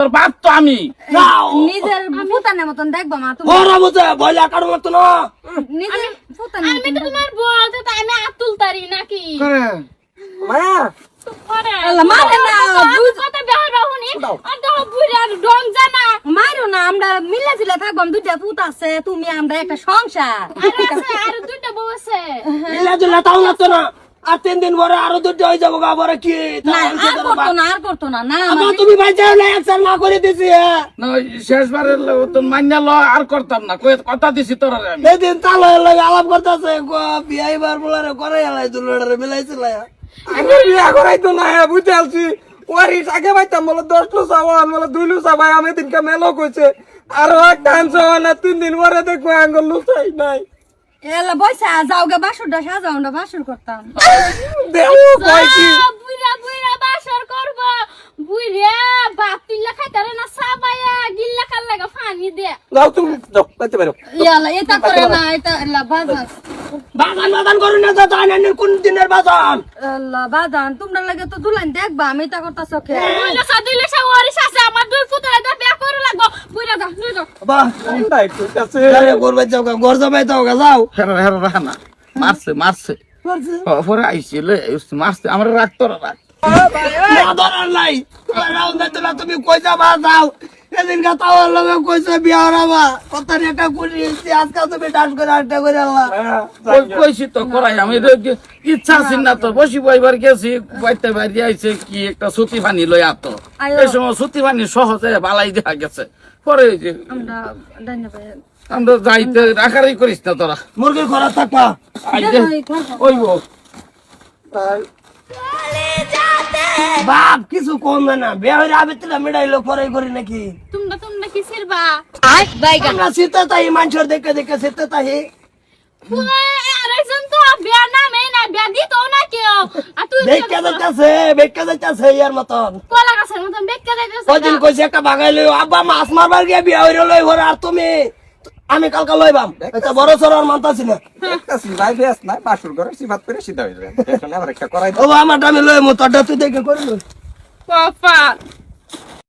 তোর বাপ তো আমি নিজের ফুতানের মতন দেখবা মা তুমি ওরা বুঝে বইলা কারো মতো না নিজের ফুতানের আমি তো তোমার বউ তো তাই আমি আতুল তারি নাকি মায়া আল্লাহ মারে না কত বেহার বাহুনি আর তো বুড়ি আর ডং জানা মারো না আমরা মিলা জিলা থাকবো দুইটা ফুত আছে তুমি আমরা একটা সংসার আর আছে আর দুইটা বউ আছে মিলা জুলা তাও না তো না আর 3 দিন পরে আরো দুটো হয়ে যাবো গা পরে কি না আর করতো না না আমার তুমি বাইচাও না একসাথে না করে দিছি না শেষবারের তো মান্য ল আর করতাম না কথা দিছি তোর আমি এদিন তালো লাগে আলাপ করতেছে বিয়াইবার বলারে করে এলাই দুলড়ারে মিলাইছিল আমি বিয়া করাইতো না বুঝতে আলছি ওয়ারিস আগে পাইতাম বলে 10 লো সাবান বলে 2 লো সাবাই আমি দিনকে মেলো কইছে আর একটা আনছো না 3 দিন পরে দেখো আঙ্গুল লুচাই নাই এলা বইসা যাওগে বাসুরটা সাজাও আমরা বাসুর করতাম দেও কইছি বুড়া বুড়া বাসর করব বুড়া বাপ তুইলা খাইতারে না সাবায়া গিল্লা খাল লাগা পানি দে যাও তুমি যাও বাইতে পারো ইয়ালা এটা করে না এটা এলা বাজান বাগান করুন না তো আইনের কোন দিনের বাগান আল্লাহ বাজান তোমরা লাগে তো দুলাইন দেখবা আমি তা করতাছ কে দুইলা সা ওয়ারিস আছে আমার দুই পুতরা দা বিয়া করে লাগবো বুড়া যা তুই যা বাহ নাই কইতাছে আরে গোরবাই যাও গা গোর যাবাই যাও গা যাও হেরা হেরা রাখা মারছে পরে আইছিল মারছে আমার রাখ তোরা রাখ না ধরার নাই তোমার রাউন্ড দিতে না তুমি কই যাবা যাও এদিন কথা লগে কইছে বিয়া হরাবা কথা রেখা করিছি আজকাল তুমি ডান্স করে আড্ডা করে আল্লাহ কইছি তো করাই আমি ইচ্ছা ছিল না তো বসি বইবার গেছি বাইতে বাইরে আইছে কি একটা সুতি পানি লই আত এই সময় সুতি পানি সহজে বালাই দেখা গেছে পরে ওই যে আমরা ধন্যবাদ আমরা যাইতে রাখারাই করিস না তোরা মুরগির ঘর থাকবা আইতে ওইব বাপ কিছু কম না বিয়া হইরা আবে তিলা মিডাইলো পরে করি নাকি তোমরা কি সিরবা আই বাইগান আমরা সিতা তাই মানুষের দেখে দেখে সিতা তাই আরেকজন তো বিয়া না মেই না বিয়া দিত না কেউ আর তুই বেকা যাইতাছে ইয়ার মতন কলা গাছের মতন বেক্কা যাইতেছ কদিন কইছে একটা বাগাই লই আব্বা মাছ মারবার গিয়ে বিয়া হইরা লই ঘরে আর তুমি আমি কালকা লইবাম এটা বড় সর আর মানতাছি না একটা সিলাই বেস নাই বাসুর করে সিবাত করে সিধা হইবে এখন আবার একটা করাই ও আমার আমি লই মো তোরটা তুই দেখে করিল পাপা